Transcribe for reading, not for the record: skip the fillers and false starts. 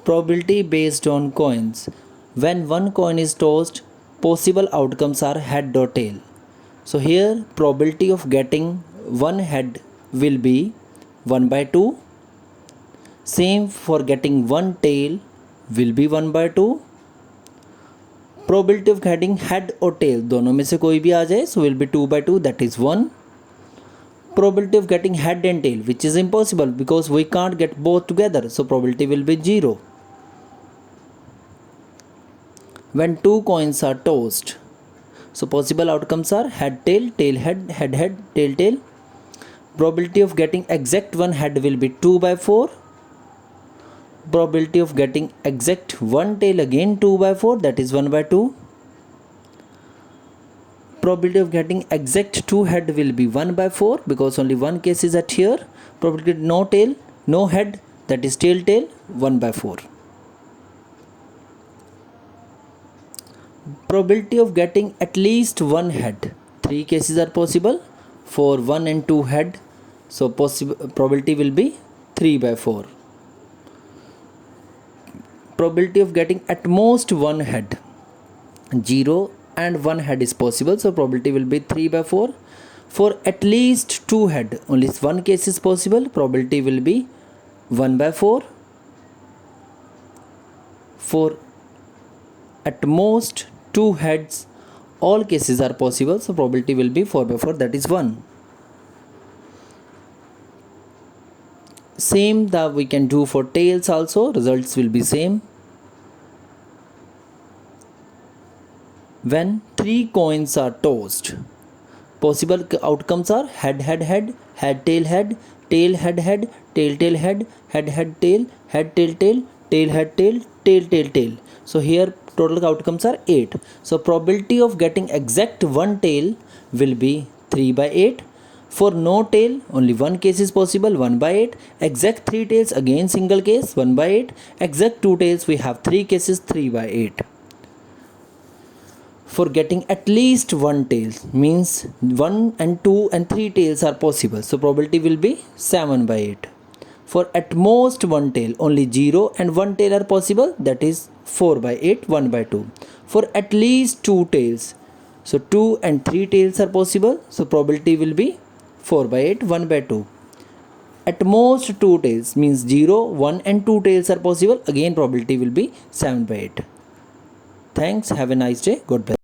Probability based on coins. When one coin is tossed, possible outcomes are head or tail. So here probability of getting one head will be 1 by 2. Same for getting one tail will be 1 by 2. Probability of getting head or tail दोनों में से कोई भी आ जाए so will be 2 by 2, that is 1. Probability of getting head and tail, which is impossible because we can't get both together, so probability will be 0. When two coins are tossed, so possible outcomes are head tail, tail head, head head, tail tail. Probability of getting exact one head will be 2 by 4. Probability of getting exact one tail again 2 by 4, that is 1 by 2. Probability of getting exact two head will be 1 by 4 because only one case is at here. Probability no tail, no head, that is tail tail, 1 by 4. Probability of getting at least one head. Three cases are possible for 1 and 2 head. So probability will be 3 by 4. Probability of getting at most one head. 0 and 1 head is possible. So probability will be 3 by 4. For at least 2 head, only one case is possible. Probability will be 1 by 4. For at most 2 heads, all cases are possible. So probability will be 4 by 4, that is 1. Same that we can do for tails also. Results will be same. When 3 coins are tossed, possible outcomes are head head head, head tail head, tail head head, tail tail head, head head tail, head tail tail, tail head tail, tail tail tail. So here total outcomes are 8. So probability of getting exact one tail will be 3 by 8. For no tail, only one case is possible, 1 by 8. Exact 3 tails, again single case, 1 by 8. Exact 2 tails, we have 3 cases, 3 by 8. For getting at least one tail means 1 and 2 and 3 tails are possible. So probability will be 7 by 8. For at most one tail, only 0 and 1 tail are possible, that is 4 by 8, 1 by 2. For at least 2 tails, so 2 and 3 tails are possible, so probability will be 4 by 8, 1 by 2. At most 2 tails means 0, 1 and 2 tails are possible, again probability will be 7 by 8. Thanks, have a nice day, God bless.